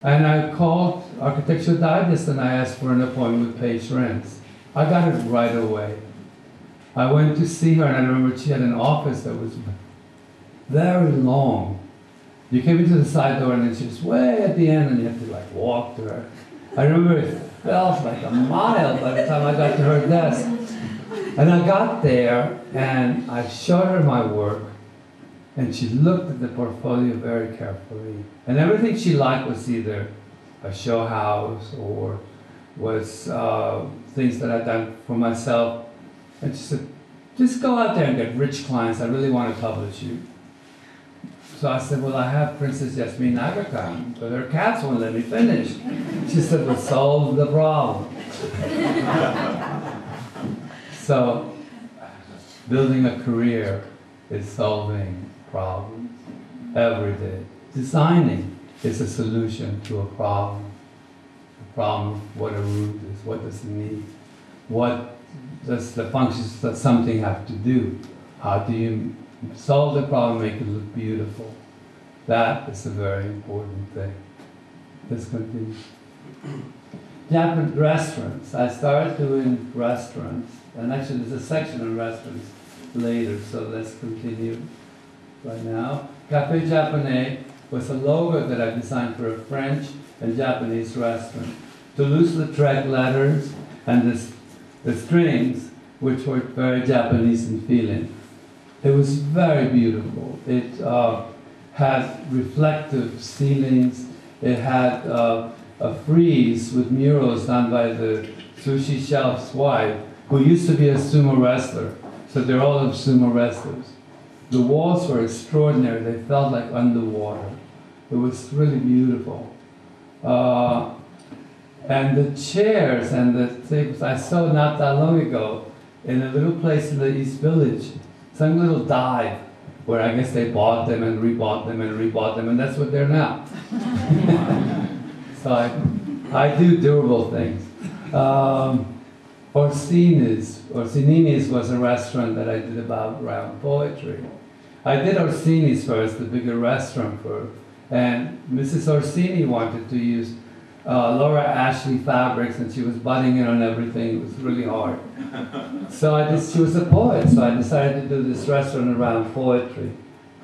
And I called Architecture Digest and I asked for an appointment with Paige Rents. I got it right away. I went to see her and I remember she had an office that was very long. You came into the side door and then she was way at the end and you had to like walk to her. I remember it felt like a mile by the time I got to her desk. And I got there and I showed her my work and she looked at the portfolio very carefully. And everything she liked was either a show house or was things that I'd done for myself. And she said, just go out there and get rich clients. I really want to publish you. So I said, well, I have Princess Yasmin Aga Khan, but her cats won't let me finish. She said, well, solve the problem. So, building a career is solving problems every day. Designing is a solution to a problem. The problem, what a root is, what does it need? What does the functions that something have to do? How do you solve the problem, make it look beautiful? That is a very important thing. Let's continue. Japanese restaurants. I started doing restaurants, and actually there's a section on restaurants later, so let's continue right now. Café Japonais was a logo that I designed for a French and Japanese restaurant. Toulouse-Lautrec letters and the strings, which were very Japanese in feeling. It was very beautiful. It had reflective ceilings. It had a frieze with murals done by the sushi chef's wife, who used to be a sumo wrestler. So they're all of sumo wrestlers. The walls were extraordinary. They felt like underwater. It was really beautiful. And the chairs and the tables I saw not that long ago in a little place in the East Village, some little dive where I guess they bought them and rebought them and rebought them, and that's what they're now. So I do durable things. Orsini's was a restaurant that I did about around poetry. I did Orsini's first, the bigger restaurant first, and Mrs. Orsini wanted to use Laura Ashley fabrics, and she was butting in on everything. It was really hard. So she was a poet, so I decided to do this restaurant around poetry.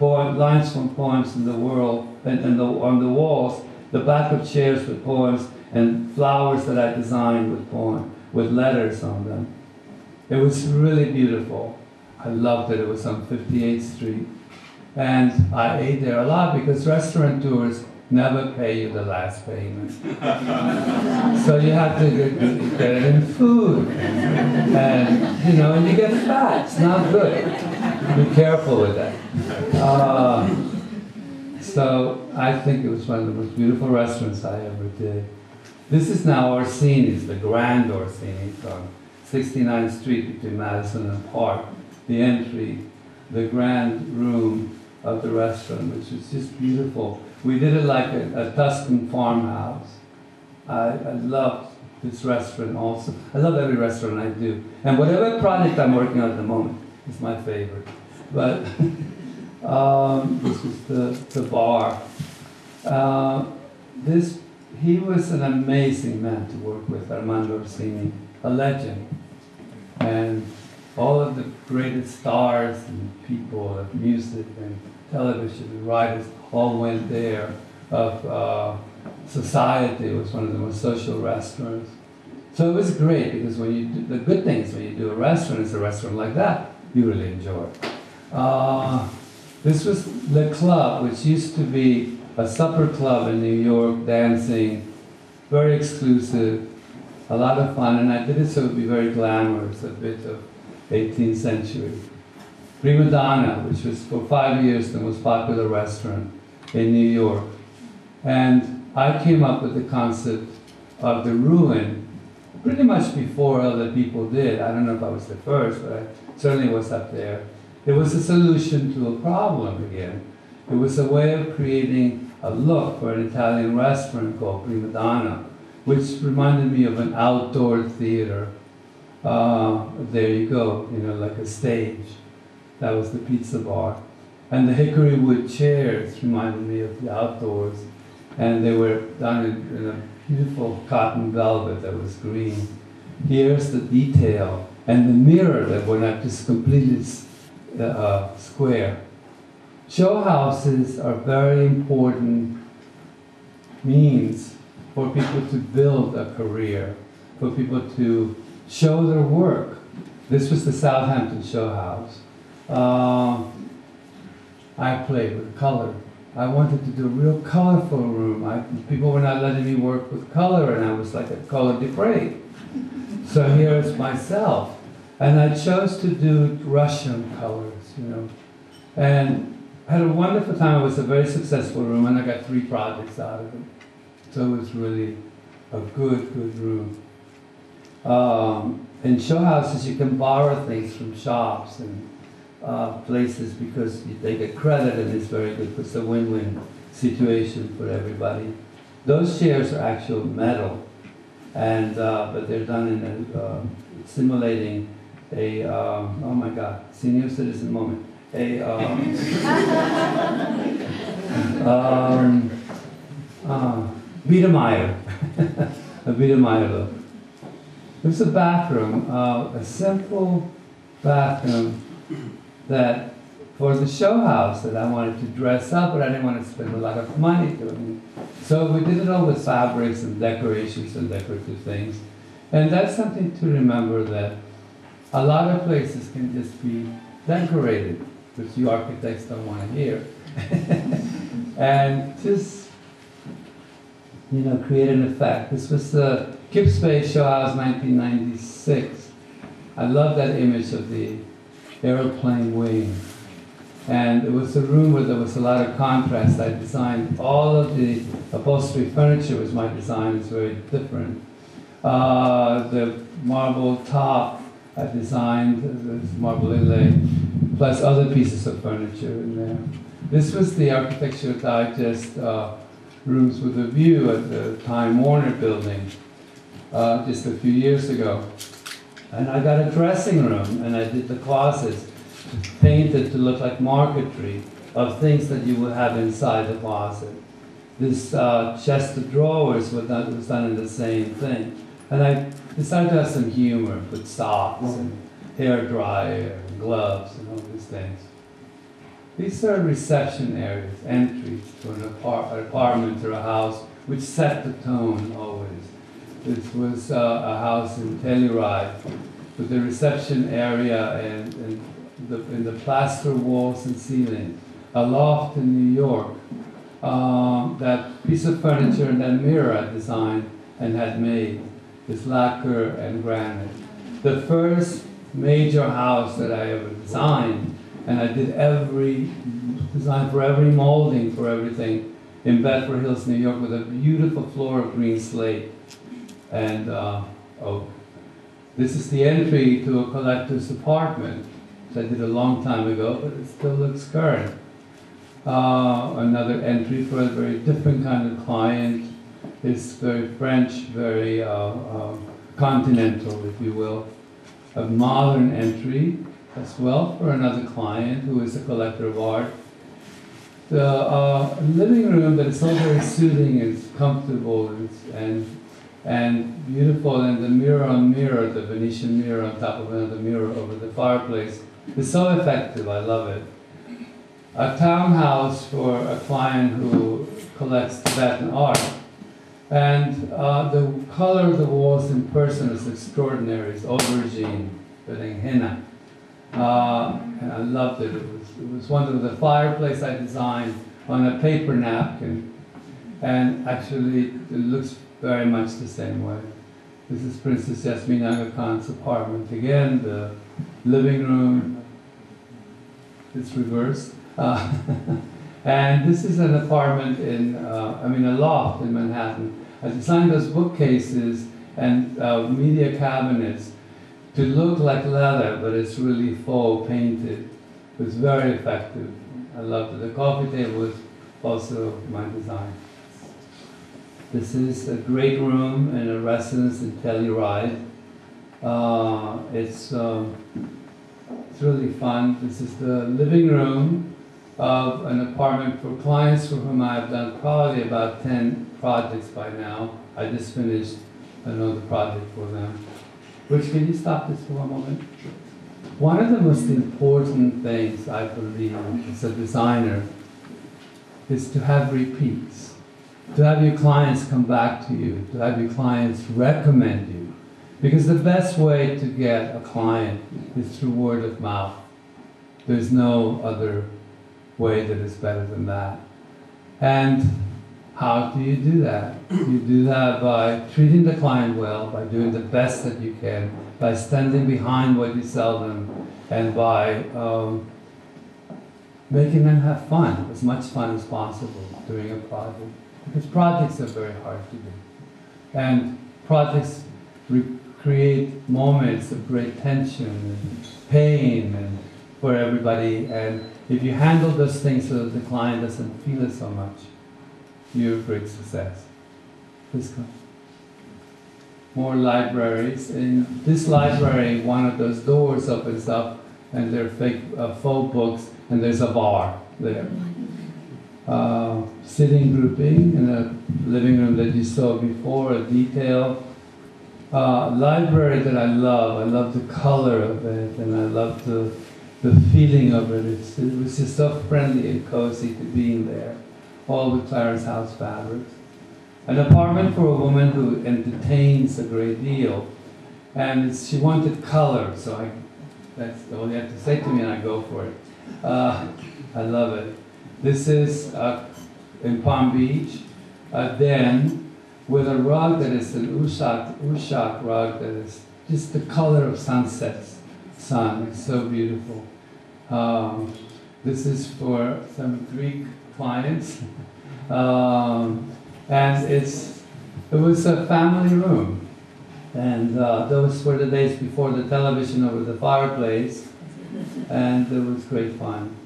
Lines from poems in the world, and on the walls, the back of chairs with poems, and flowers that I designed with letters on them. It was really beautiful. I loved it. It was on 58th Street. And I ate there a lot because restaurateurs never pay you the last payment. So you have to get it in food. And, you know, and you get fat. It's not good. Be careful with that. So I think it was one of the most beautiful restaurants I ever did. This is now Orsini's, the Grand Orsini's on 69th Street between Madison and Park. The entry, the grand room of the restaurant, which was just beautiful. We did it like a Tuscan farmhouse. I loved this restaurant also. I love every restaurant I do. And whatever project I'm working on at the moment is my favorite. But this is the bar. He was an amazing man to work with, Armando Orsini, a legend. And all of the greatest stars and people of music and television and writers all went there. Society was one of the most social restaurants. So it was great because when you do, the good thing is when you do a restaurant, it's a restaurant like that, you really enjoy it. This was Le Club, which used to be a supper club in New York, dancing, very exclusive, a lot of fun, and I did it so it would be very glamorous, a bit of 18th century. Prima Donna, which was for 5 years the most popular restaurant in New York. And I came up with the concept of the ruin pretty much before other people did. I don't know if I was the first, but I certainly was up there. It was a solution to a problem again. It was a way of creating a look for an Italian restaurant called Prima Donna, which reminded me of an outdoor theater. There you go, you know, like a stage. That was the pizza bar. And the hickory wood chairs reminded me of the outdoors. and they were done in a beautiful cotton velvet that was green. Here's the detail, and the mirror that were not just completely square. Show houses are very important means for people to build a career, for people to show their work. This was the Southampton Show House. I played with color. I wanted to do a real colorful room. People were not letting me work with color, and I was like a color depraved. So here's myself. And I chose to do Russian colors, you know. And I had a wonderful time. It was a very successful room, and I got 3 projects out of it. So it was really a good room. In show houses, you can borrow things from shops and places because they get credit, and it's very good. It's a win-win situation for everybody. Those chairs are actual metal, and but they're done in a, simulating a, oh my God, senior citizen moment. A, Biedermeier, a Biedermeier look. There's a bathroom, a simple bathroom that for the show house that I wanted to dress up, but I didn't want to spend a lot of money doing it. So we did it all with fabrics and decorations and decorative things. And that's something to remember, that a lot of places can just be decorated, which you architects don't want to hear. And just, you know, create an effect. This was the Kip Space Show House 1996. I love that image of the airplane wing. And it was a room where there was a lot of contrast. I designed all of the upholstery furniture was my design, it's very different. The marble top I designed, this marble inlay, plus other pieces of furniture in there. This was the Architecture Digest rooms with a view at the Time Warner building just a few years ago. And I got a dressing room, and I did the closets painted to look like marquetry of things that you would have inside the closet. This chest of drawers was done in the same thing. And I decided to have some humor, put socks and hair dryer and gloves and all these things. These are reception areas, entries to an apartment or a house, which set the tone always. This was a house in Telluride with the reception area and in the plaster walls and ceiling. A loft in New York. That piece of furniture and that mirror I designed and had made, this lacquer and granite. The first major house that I ever designed, and I did every design for every molding for everything in Bedford Hills, New York, with a beautiful floor of green slate and oak. This is the entry to a collector's apartment, which I did a long time ago, but it still looks current. Another entry for a very different kind of client. It's very French, very continental, if you will. A modern entry as well for another client who is a collector of art. The living room that is all very soothing and comfortable and beautiful, and the mirror on mirror, the Venetian mirror on top of another mirror over the fireplace, is so effective. I love it. A townhouse for a client who collects Tibetan art. And the color of the walls in person is extraordinary. It's aubergine, putting henna. And I loved it. It was one of the fireplace I designed on a paper napkin. And actually, it looks very much the same way. This is Princess Yasmin Aga Khan's apartment. Again, the living room, it's reversed. And this is an apartment in, a loft in Manhattan. I designed those bookcases and media cabinets to look like leather, but it's really faux painted. It was very effective. I loved it. The coffee table was also my design. This is a great room in a residence in Telluride. It's really fun. This is the living room of an apartment for clients for whom I've done probably about 10 projects by now. I just finished another project for them. Which, can you stop this for a moment? One of the most important things, I believe, as a designer, is to have repeats. To have your clients come back to you, to have your clients recommend you. Because the best way to get a client is through word of mouth. There's no other way that is better than that. And how do you do that? You do that by treating the client well, by doing the best that you can, by standing behind what you sell them, and by making them have fun, as much fun as possible during a project. Because projects are very hard to do. And projects create moments of great tension and pain and for everybody. And if you handle those things so that the client doesn't feel it so much, you're a great success. Please come. More libraries. In this library, one of those doors opens up and there are fake faux books, and there's a bar there. Sitting grouping in a living room that you saw before, a detail. Library that I love the color of it, and I love the feeling of it. It was just so friendly and cozy to being there. All with Clarence House fabrics. An apartment for a woman who entertains a great deal. And she wanted color, so that's all you have to say to me and I go for it. I love it. This is in Palm Beach, a den with a rug that is an ushak rug that is just the color of sunsets, sun. It's so beautiful. This is for some Greek clients. And it was a family room. And those were the days before the television over the fireplace. And it was great fun.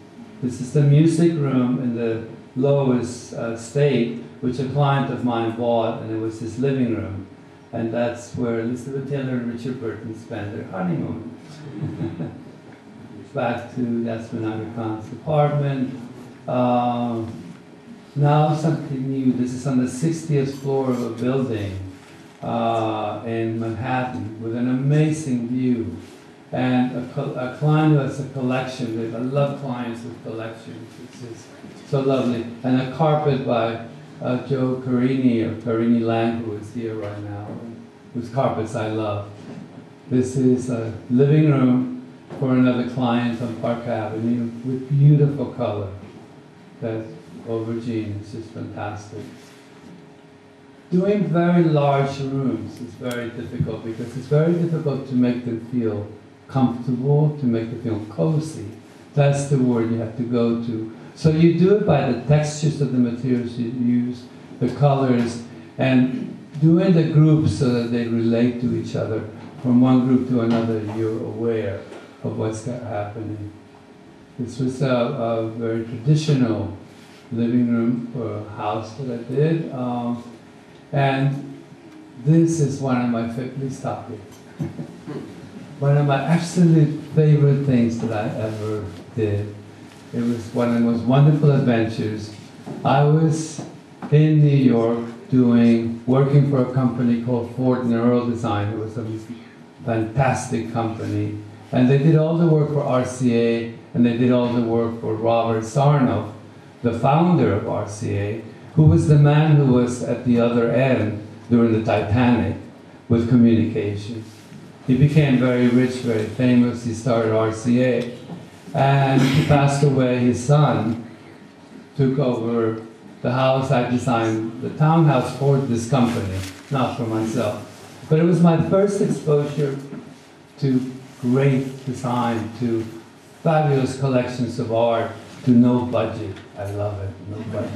This is the music room in the lowest state, which a client of mine bought, and it was his living room. And that's where Elizabeth Taylor and Richard Burton spent their honeymoon. Back to Yasmin Aga Khan's apartment. Now something new. This is on the 60th floor of a building in Manhattan with an amazing view. And a client who has a collection. I love clients with collections. It's just so lovely. And a carpet by Joe Carini, or Carini Lang, who is here right now, whose carpets I love. This is a living room for another client on Park Avenue with beautiful color. That's aubergine. It's just fantastic. Doing very large rooms is very difficult because it's very difficult to make them feel comfortable, to make them feel cozy. That's the word you have to go to. So you do it by the textures of the materials you use, the colors, and doing the groups so that they relate to each other. From one group to another, you're aware of what's happening. This was a very traditional living room for a house that I did. And this is one of my favorite, stop it. One of my absolute favorite things that I ever did. It was one of the most wonderful adventures. I was in New York working for a company called Ford Neural Design. It was a fantastic company. And they did all the work for RCA, and they did all the work for Robert Sarnoff, the founder of RCA, who was the man who was at the other end during the Titanic with communications. He became very rich, very famous. He started RCA. And he passed away. His son took over the house I designed, the townhouse for this company, not for myself. But it was my first exposure to great design, to fabulous collections of art, to no budget. I love it, no budget.